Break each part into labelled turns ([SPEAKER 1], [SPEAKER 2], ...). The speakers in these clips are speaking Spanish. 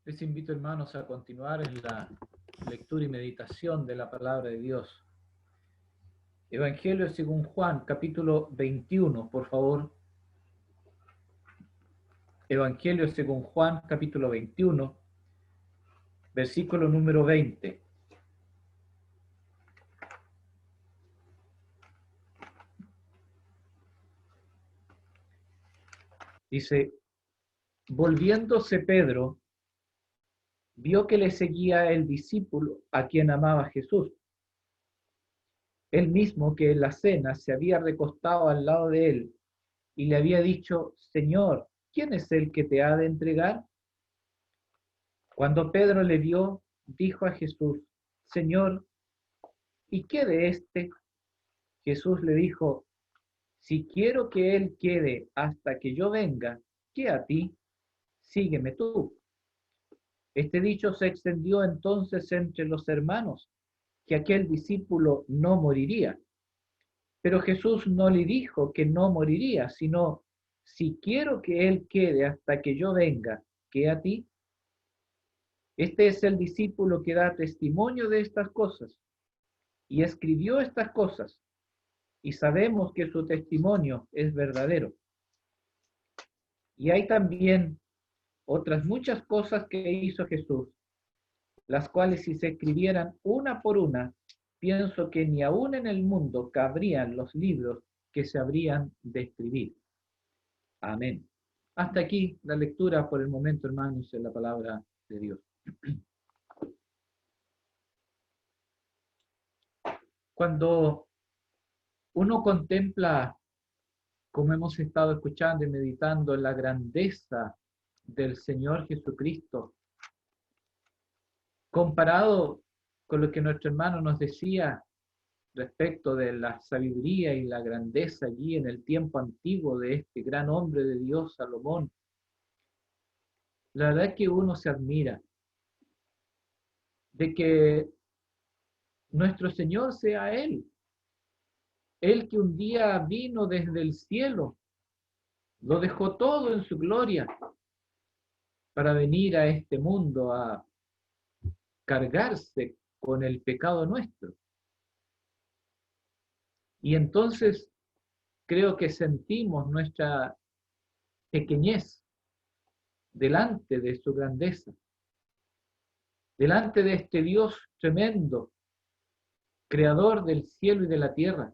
[SPEAKER 1] Les invito, hermanos, a continuar en la lectura y meditación de la palabra de Dios. Evangelio según Juan, capítulo 21, por favor. Evangelio según Juan, capítulo 21, versículo número 20. Dice: volviéndose Pedro, vio que le seguía el discípulo a quien amaba Jesús. Él mismo, que en la cena se había recostado al lado de él y le había dicho: Señor, ¿quién es el que te ha de entregar? Cuando Pedro le vio, dijo a Jesús: Señor, ¿y qué de éste? Jesús le dijo: si quiero que él quede hasta que yo venga, ¿qué a ti? Sígueme tú. Este dicho se extendió entonces entre los hermanos, que aquel discípulo no moriría. Pero Jesús no le dijo que no moriría, sino: si quiero que él quede hasta que yo venga, ¿qué a ti? Este es el discípulo que da testimonio de estas cosas y escribió estas cosas, y sabemos que su testimonio es verdadero. Y hay también otras muchas cosas que hizo Jesús, las cuales si se escribieran una por una, pienso que ni aún en el mundo cabrían los libros que se habrían de escribir. Amén. Hasta aquí la lectura por el momento, hermanos, en la palabra de Dios. Cuando uno contempla, como hemos estado escuchando y meditando, en la grandeza del Señor Jesucristo, comparado con lo que nuestro hermano nos decía respecto de la sabiduría y la grandeza allí en el tiempo antiguo de este gran hombre de Dios, Salomón, la verdad es que uno se admira de que nuestro Señor sea Él que un día vino desde el cielo, lo dejó todo en su gloria para venir a este mundo a cargarse con el pecado nuestro. Y entonces creo que sentimos nuestra pequeñez delante de su grandeza, delante de este Dios tremendo, creador del cielo y de la tierra,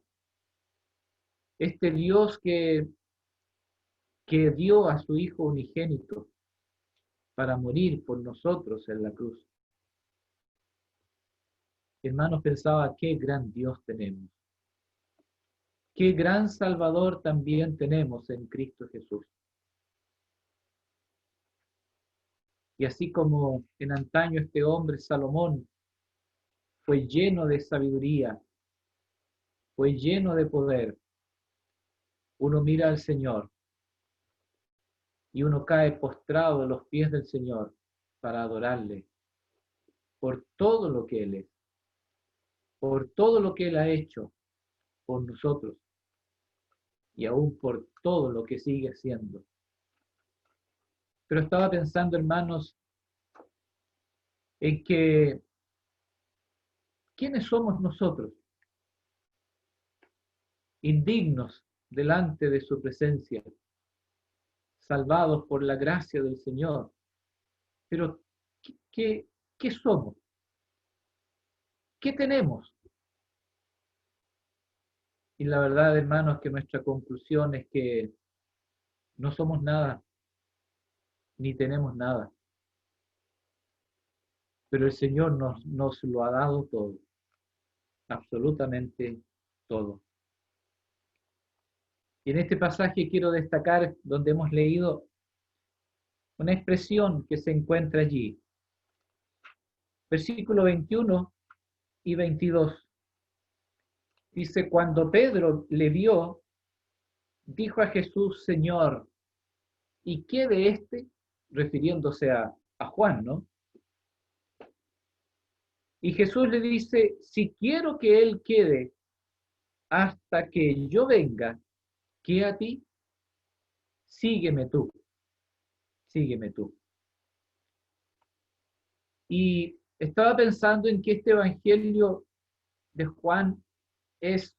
[SPEAKER 1] este Dios que dio a su Hijo unigénito para morir por nosotros en la cruz. Hermanos, pensaba: qué gran Dios tenemos, qué gran Salvador también tenemos en Cristo Jesús. Y así como en antaño este hombre Salomón fue lleno de sabiduría, fue lleno de poder, uno mira al Señor y uno cae postrado a los pies del Señor para adorarle por todo lo que Él es, por todo lo que Él ha hecho por nosotros y aún por todo lo que sigue haciendo. Pero estaba pensando, hermanos, en que ¿quiénes somos nosotros? Indignos delante de su presencia, salvados por la gracia del Señor. Pero ¿qué somos? ¿Qué tenemos? Y la verdad, hermanos, que nuestra conclusión es que no somos nada, ni tenemos nada. Pero el Señor nos lo ha dado todo, absolutamente todo. Y en este pasaje quiero destacar, donde hemos leído, una expresión que se encuentra allí. Versículo 21 y 22. Dice: cuando Pedro le vio, dijo a Jesús: Señor, ¿y qué de este? Refiriéndose a Juan, ¿no? Y Jesús le dice: si quiero que él quede hasta que yo venga, ¿qué a ti? Sígueme tú, sígueme tú. Y estaba pensando en que este Evangelio de Juan es,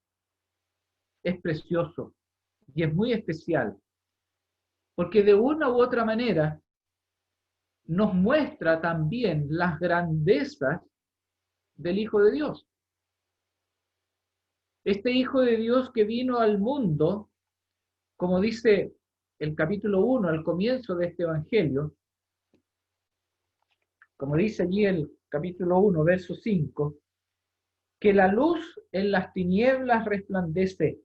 [SPEAKER 1] es precioso y es muy especial, porque de una u otra manera nos muestra también las grandezas del Hijo de Dios. Este Hijo de Dios que vino al mundo, como dice el capítulo 1 al comienzo de este Evangelio, como dice allí el capítulo 1, verso 5, que la luz en las tinieblas resplandece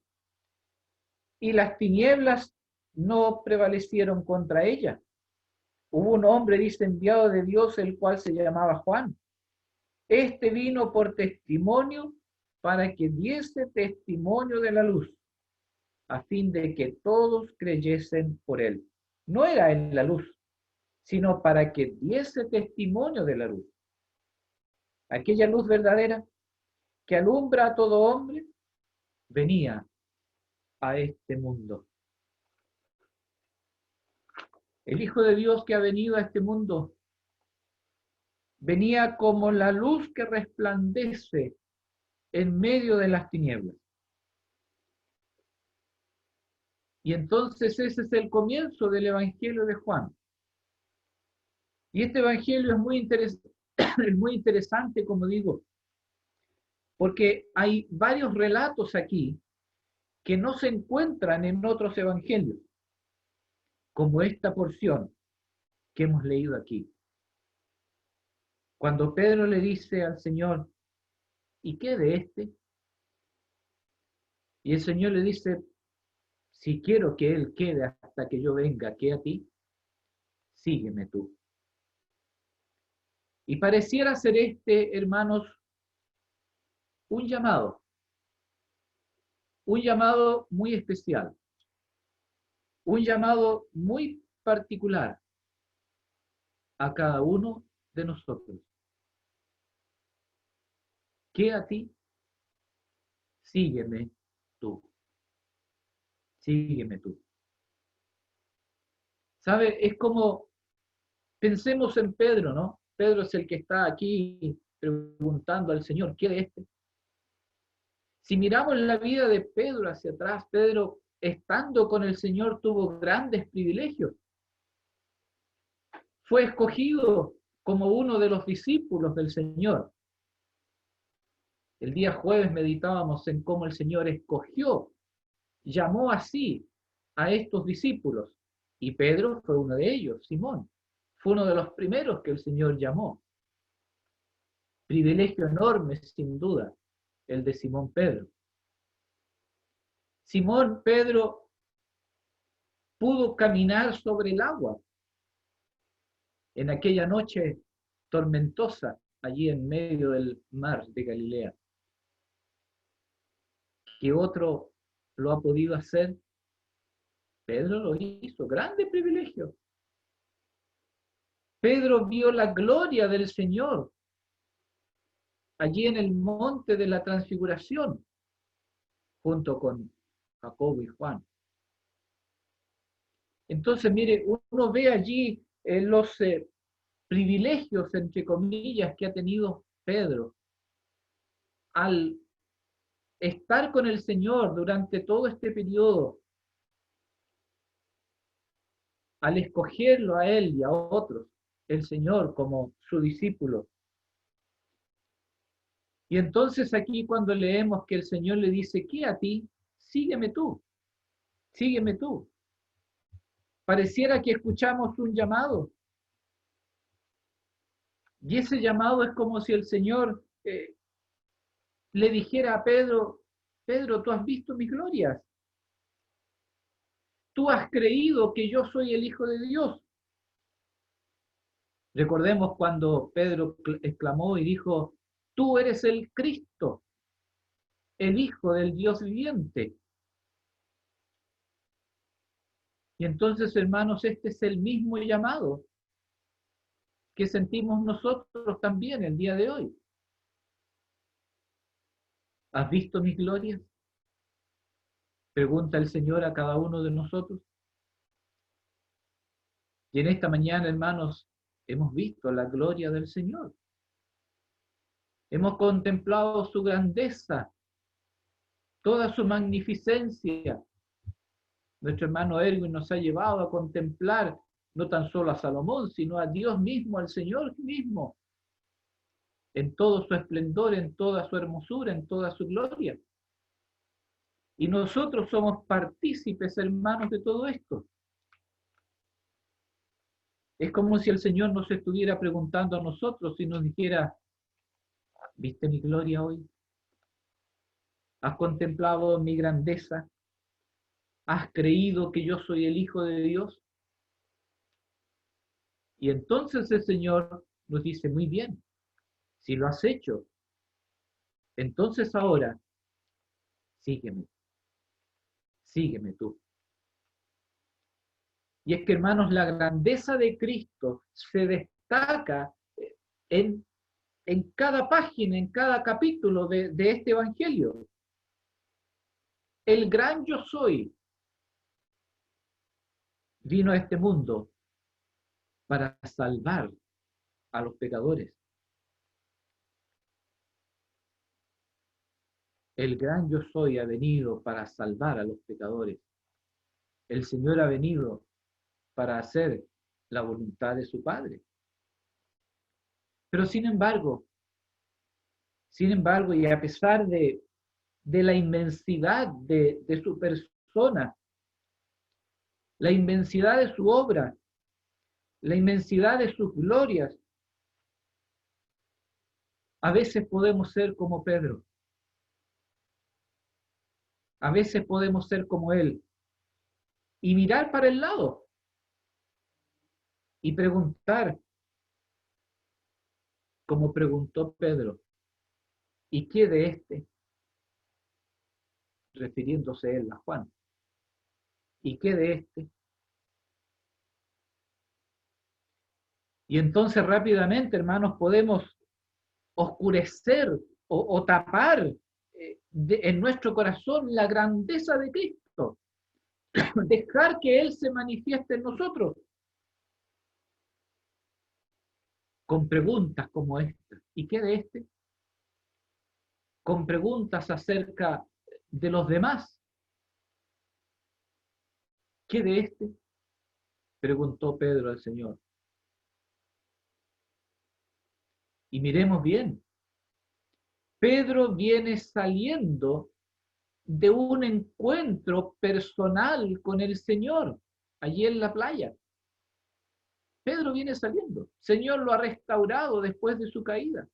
[SPEAKER 1] y las tinieblas no prevalecieron contra ella. Hubo un hombre, dice, enviado de Dios, el cual se llamaba Juan. Este vino por testimonio para que diese testimonio de la luz, a fin de que todos creyesen por él. No era en la luz, sino para que diese testimonio de la luz. Aquella luz verdadera que alumbra a todo hombre, venía a este mundo. El Hijo de Dios que ha venido a este mundo venía como la luz que resplandece en medio de las tinieblas. Y entonces ese es el comienzo del Evangelio de Juan. Y este Evangelio es es muy interesante, como digo, porque hay varios relatos aquí que no se encuentran en otros evangelios, como esta porción que hemos leído aquí. Cuando Pedro le dice al Señor, ¿y qué de este? Y el Señor le dice, si quiero que él quede hasta que yo venga, ¿qué a ti? Sígueme tú. Y pareciera ser este, hermanos, un llamado muy especial, un llamado muy particular a cada uno de nosotros. ¿Qué a ti? Sígueme tú. Sígueme tú. ¿Sabe? Es como, pensemos en Pedro, ¿no? Pedro es el que está aquí preguntando al Señor, ¿qué de este? Si miramos la vida de Pedro hacia atrás, Pedro, estando con el Señor, tuvo grandes privilegios. Fue escogido como uno de los discípulos del Señor. El día jueves meditábamos en cómo el Señor escogió, llamó así a estos discípulos. Y Pedro fue uno de ellos, Simón. Fue uno de los primeros que el Señor llamó. Privilegio enorme, sin duda, el de Simón Pedro. Simón Pedro pudo caminar sobre el agua en aquella noche tormentosa allí en medio del mar de Galilea. ¿Qué otro lo ha podido hacer? Pedro lo hizo, grande privilegio. Pedro vio la gloria del Señor allí en el monte de la transfiguración, junto con Jacobo y Juan. Entonces, mire, uno ve allí los privilegios, entre comillas, que ha tenido Pedro al estar con el Señor durante todo este periodo, al escogerlo a él y a otros, el Señor como su discípulo. Y entonces aquí cuando leemos que el Señor le dice, ¿qué a ti? Sígueme tú, sígueme tú. Pareciera que escuchamos un llamado. Y ese llamado es como si el Señor le dijera a Pedro, Pedro, tú has visto mis glorias. Tú has creído que yo soy el Hijo de Dios. Recordemos cuando Pedro exclamó y dijo, tú eres el Cristo, el Hijo del Dios viviente. Y entonces, hermanos, este es el mismo llamado que sentimos nosotros también el día de hoy. ¿Has visto mis glorias? Pregunta el Señor a cada uno de nosotros. Y en esta mañana, hermanos, hemos visto la gloria del Señor. Hemos contemplado su grandeza, toda su magnificencia. Nuestro hermano Erwin nos ha llevado a contemplar no tan solo a Salomón, sino a Dios mismo, al Señor mismo, en todo su esplendor, en toda su hermosura, en toda su gloria. Y nosotros somos partícipes, hermanos, de todo esto. Es como si el Señor nos estuviera preguntando a nosotros y nos dijera, ¿viste mi gloria hoy? ¿Has contemplado mi grandeza? ¿Has creído que yo soy el Hijo de Dios? Y entonces el Señor nos dice, muy bien, si lo has hecho, entonces ahora, sígueme, sígueme tú. Y es que, hermanos, la grandeza de Cristo se destaca en, en cada página, en cada capítulo de este Evangelio. El gran yo soy vino a este mundo para salvar a los pecadores. El gran yo soy ha venido para salvar a los pecadores. El Señor ha venido para hacer la voluntad de su Padre. Pero sin embargo, y a pesar de la inmensidad de su persona, la inmensidad de su obra, la inmensidad de sus glorias, a veces podemos ser como Pedro. A veces podemos ser como él y mirar para el lado y preguntar, como preguntó Pedro, ¿y qué de este? Refiriéndose él a Juan. ¿Y qué de este? Y entonces rápidamente, hermanos, podemos oscurecer o tapar en nuestro corazón la grandeza de Cristo. Dejar que Él se manifieste en nosotros. Con preguntas como esta. ¿Y qué de este? Con preguntas acerca de los demás. ¿Qué de este? Preguntó Pedro al Señor. Y miremos bien. Pedro viene saliendo de un encuentro personal con el Señor, allí en la playa. Pedro viene saliendo. El Señor lo ha restaurado después de su caída.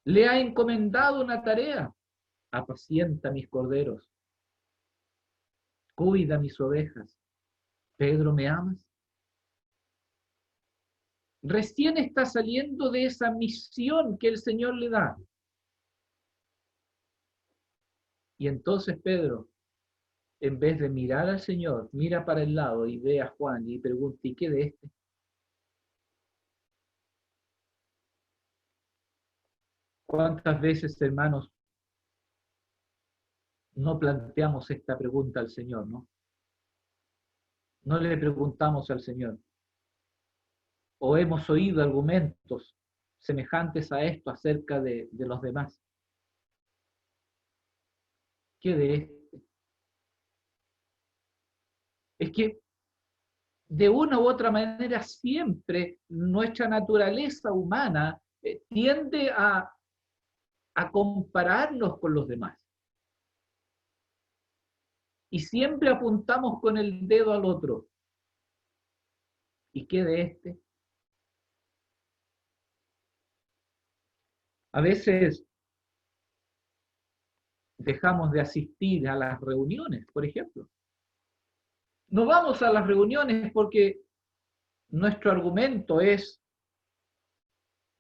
[SPEAKER 1] Le ha encomendado una tarea. Apacienta mis corderos. Cuida mis ovejas. Pedro, ¿me amas? Recién está saliendo de esa misión que el Señor le da. Y entonces Pedro, en vez de mirar al Señor, mira para el lado y ve a Juan y pregunta, ¿y qué de este? ¿Cuántas veces, hermanos, no planteamos esta pregunta al Señor, no? No le preguntamos al Señor. O hemos oído argumentos semejantes a esto acerca de los demás. ¿Qué de este? Es que de una u otra manera siempre nuestra naturaleza humana tiende a compararnos con los demás. Y siempre apuntamos con el dedo al otro. ¿Y qué de este? A veces dejamos de asistir a las reuniones, por ejemplo. No vamos a las reuniones porque nuestro argumento es,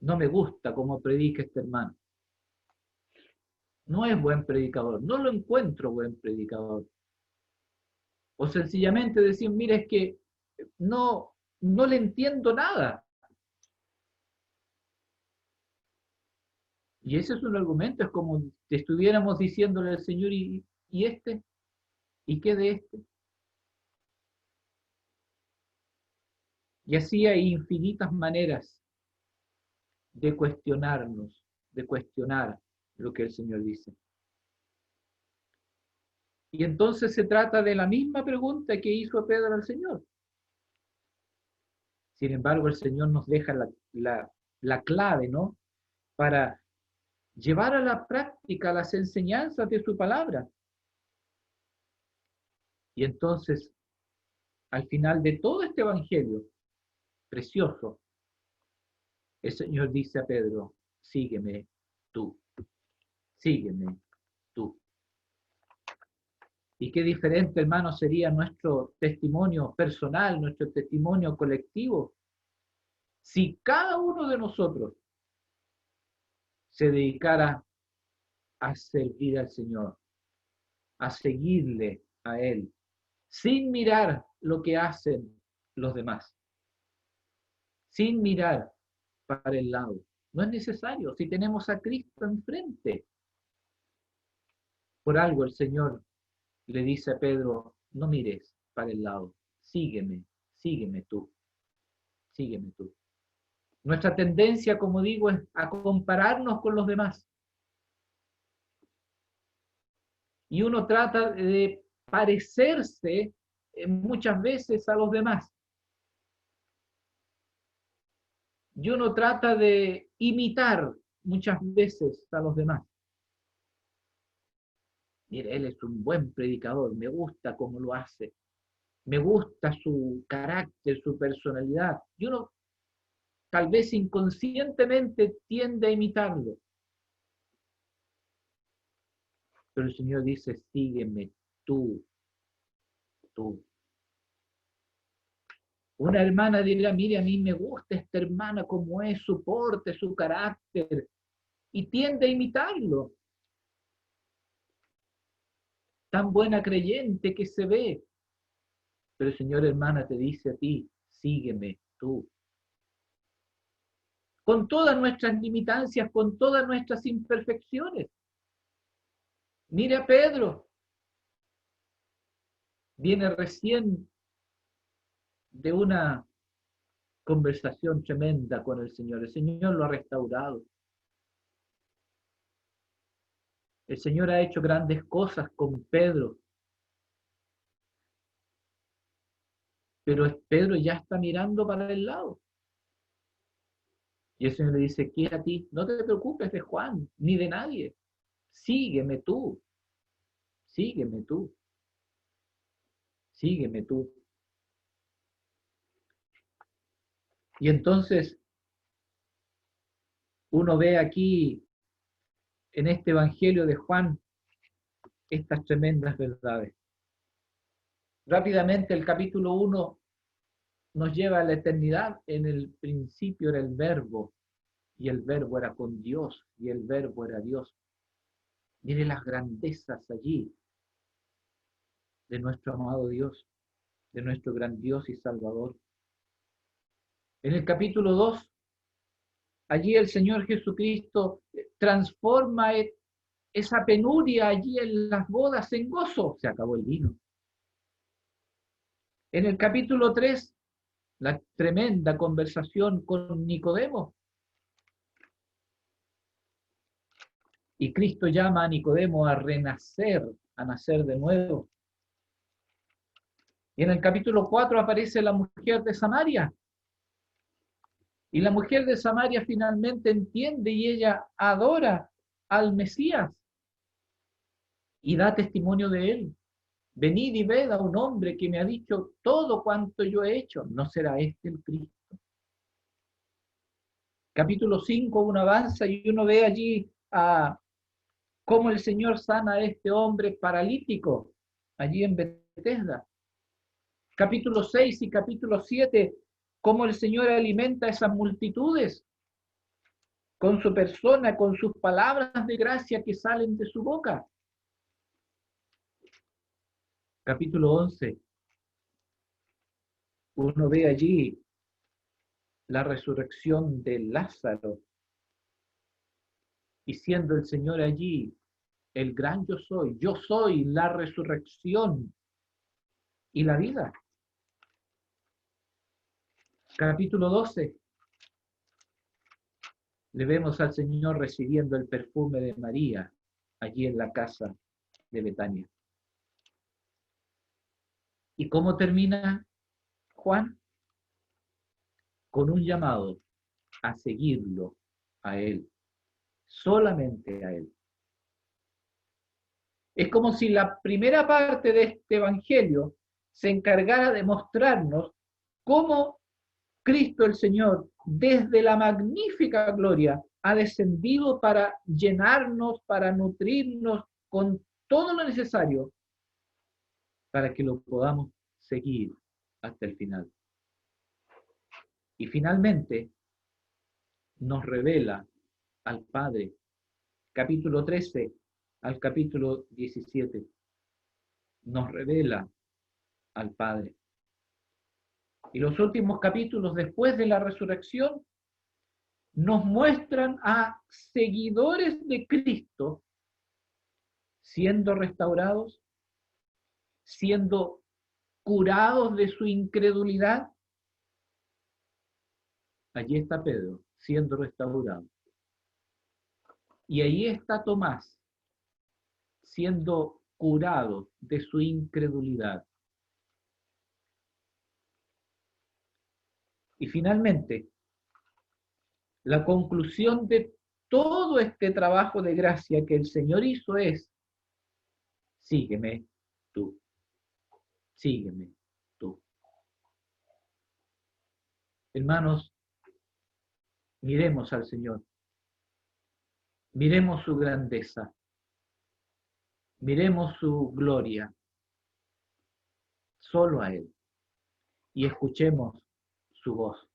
[SPEAKER 1] no me gusta cómo predica este hermano. No es buen predicador, no lo encuentro buen predicador. O sencillamente decir, mira, es que no le entiendo nada. Y ese es un argumento, es como si estuviéramos diciéndole al Señor, ¿y este? ¿Y qué de este? Y así hay infinitas maneras de cuestionarnos, de cuestionar lo que el Señor dice. Y entonces se trata de la misma pregunta que hizo Pedro al Señor. Sin embargo, el Señor nos deja la clave, ¿no? Para llevar a la práctica las enseñanzas de su palabra. Y entonces, al final de todo este evangelio precioso, el Señor dice a Pedro, sígueme tú, sígueme tú. Y qué diferente, hermano, sería nuestro testimonio personal, nuestro testimonio colectivo, si cada uno de nosotros se dedicara a servir al Señor, a seguirle a Él, sin mirar lo que hacen los demás, sin mirar para el lado. No es necesario, si tenemos a Cristo enfrente. Por algo el Señor le dice a Pedro, no mires para el lado, sígueme, sígueme tú, sígueme tú. Nuestra tendencia, como digo, es a compararnos con los demás. Y uno trata de parecerse muchas veces a los demás. Y uno trata de imitar muchas veces a los demás. Mire, él es un buen predicador, me gusta cómo lo hace, me gusta su carácter, su personalidad. Y uno tal vez inconscientemente tiende a imitarlo. Pero el Señor dice, sígueme tú, tú. Una hermana dirá, mire, a mí me gusta esta hermana como es, su porte, su carácter, y tiende a imitarlo. Tan buena creyente que se ve. Pero el Señor, hermana, te dice a ti, sígueme tú. Con todas nuestras limitancias, con todas nuestras imperfecciones. Mire a Pedro. Viene recién de una conversación tremenda con el Señor. El Señor lo ha restaurado. El Señor ha hecho grandes cosas con Pedro. Pero Pedro ya está mirando para el lado. Y el Señor le dice, ¿qué a ti? No te preocupes de Juan, ni de nadie. Sígueme tú. Sígueme tú. Sígueme tú. Y entonces uno ve aquí en este Evangelio de Juan estas tremendas verdades. Rápidamente el capítulo 1 nos lleva a la eternidad. En el principio era el Verbo, y el Verbo era con Dios, y el Verbo era Dios. Mire las grandezas allí de nuestro amado Dios, de nuestro gran Dios y Salvador. En el capítulo 2, allí el Señor Jesucristo transforma esa penuria allí en las bodas en gozo. Se acabó el vino. En el capítulo 3, la tremenda conversación con Nicodemo. Y Cristo llama a Nicodemo a renacer, a nacer de nuevo. Y en el capítulo 4 aparece la mujer de Samaria. Y la mujer de Samaria finalmente entiende y ella adora al Mesías y da testimonio de él. Venid y ved a un hombre que me ha dicho todo cuanto yo he hecho. ¿No será este el Cristo? Capítulo 5, uno avanza y uno ve allí a cómo el Señor sana a este hombre paralítico, allí en Betesda. Capítulo 6 y capítulo 7, cómo el Señor alimenta a esas multitudes con su persona, con sus palabras de gracia que salen de su boca. Capítulo 11, uno ve allí la resurrección de Lázaro, y siendo el Señor allí el gran yo soy la resurrección y la vida. Capítulo 12. Le vemos al Señor recibiendo el perfume de María allí en la casa de Betania. ¿Y cómo termina Juan? Con un llamado a seguirlo a Él, solamente a Él. Es como si la primera parte de este Evangelio se encargara de mostrarnos cómo Cristo el Señor, desde la magnífica gloria, ha descendido para llenarnos, para nutrirnos con todo lo necesario para que lo podamos seguir hasta el final. Y finalmente nos revela al Padre, capítulo 13 al capítulo 17, nos revela al Padre. Y los últimos capítulos después de la resurrección nos muestran a seguidores de Cristo siendo restaurados, siendo curados de su incredulidad. Allí está Pedro, siendo restaurado. Y ahí está Tomás, siendo curado de su incredulidad. Y finalmente, la conclusión de todo este trabajo de gracia que el Señor hizo es: sígueme tú, sígueme tú. Hermanos, miremos al Señor, miremos su grandeza, miremos su gloria, solo a Él, y escuchemos su voz: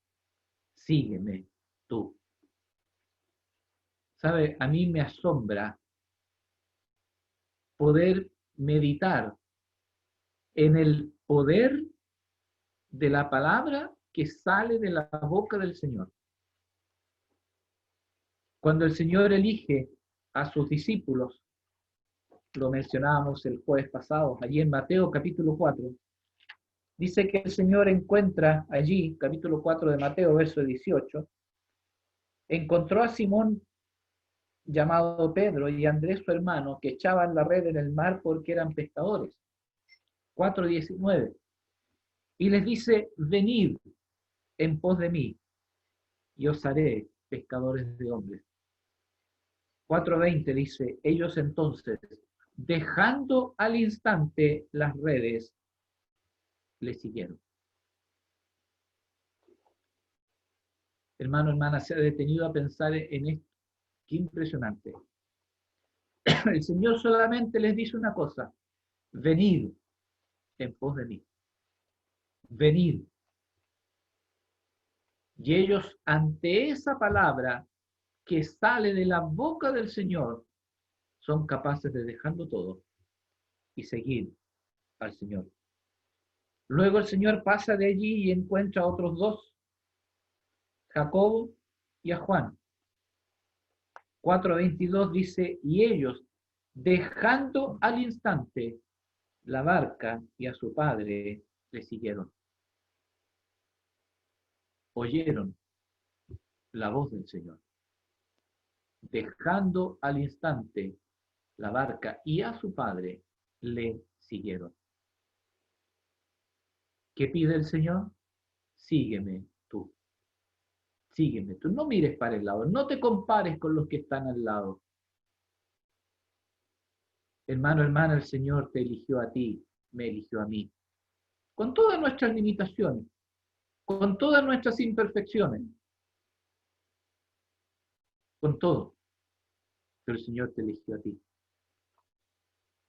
[SPEAKER 1] sígueme tú. ¿Sabe? A mí me asombra poder meditar en el poder de la palabra que sale de la boca del Señor. Cuando el Señor elige a sus discípulos, lo mencionábamos el jueves pasado, allí en Mateo capítulo 4, dice que el Señor encuentra allí, capítulo 4 de Mateo, verso 18, encontró a Simón llamado Pedro y Andrés su hermano, que echaban la red en el mar porque eran pescadores. 4:19. Y les dice: venid en pos de mí, y os haré pescadores de hombres. 4:20 dice: ellos entonces, dejando al instante las redes, le siguieron. Hermano, hermana, se ha detenido a pensar en esto. Qué impresionante. El Señor solamente les dice una cosa: venid en pos de mí. Venid. Y ellos, ante esa palabra que sale de la boca del Señor, son capaces de dejarlo todo y seguir al Señor. Luego el Señor pasa de allí y encuentra a otros dos, Jacobo y a Juan. 4:22 dice: y ellos, dejando al instante la barca y a su padre, le siguieron. Oyeron la voz del Señor. Dejando al instante la barca y a su padre, le siguieron. ¿Qué pide el Señor? Sígueme tú. Sígueme tú. No mires para el lado. No te compares con los que están al lado. Hermano, hermana, el Señor te eligió a ti, me eligió a mí. Con todas nuestras limitaciones, con todas nuestras imperfecciones, con todo. Pero el Señor te eligió a ti.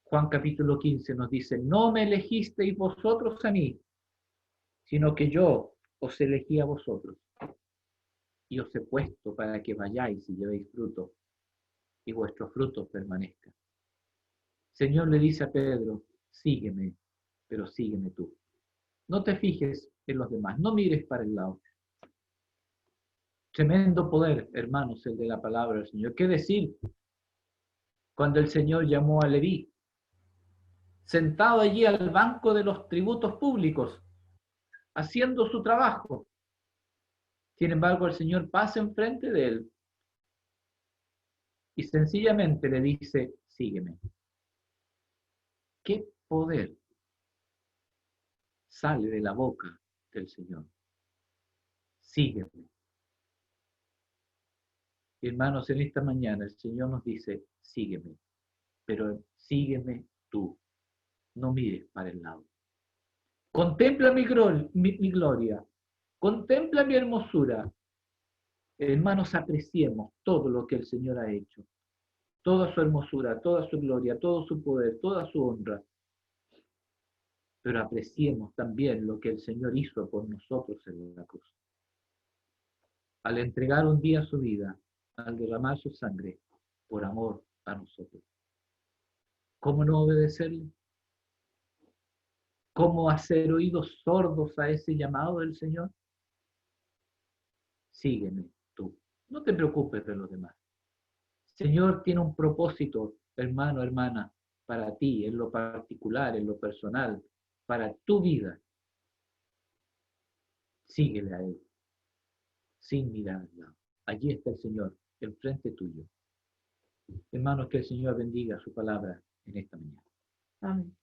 [SPEAKER 1] Juan capítulo 15 nos dice: no me elegisteis vosotros a mí, sino que yo os elegí a vosotros y os he puesto para que vayáis y llevéis fruto y vuestro fruto permanezca. Señor le dice a Pedro: sígueme, pero sígueme tú. No te fijes en los demás, no mires para el lado. Tremendo poder, hermanos, el de la palabra del Señor. ¿Qué decir cuando el Señor llamó a Leví, sentado allí al banco de los tributos públicos, haciendo su trabajo? Sin embargo, el Señor pasa enfrente de él y sencillamente le dice, sígueme. ¿Qué poder sale de la boca del Señor? Sígueme. Hermanos, en esta mañana el Señor nos dice, sígueme, pero sígueme tú, no mires para el lado. Contempla mi gloria, contempla mi hermosura. Hermanos, apreciemos todo lo que el Señor ha hecho, toda su hermosura, toda su gloria, todo su poder, toda su honra. Pero apreciemos también lo que el Señor hizo por nosotros en la cruz. Al entregar un día su vida, al derramar su sangre, por amor a nosotros. ¿Cómo no obedecerle? ¿Cómo hacer oídos sordos a ese llamado del Señor? Sígueme tú. No te preocupes de los demás. El Señor tiene un propósito, hermano, hermana, para ti, en lo particular, en lo personal, para tu vida. Síguele a Él, sin mirar al lado. Allí está el Señor, enfrente tuyo. Hermanos, que el Señor bendiga su palabra en esta mañana.
[SPEAKER 2] Amén.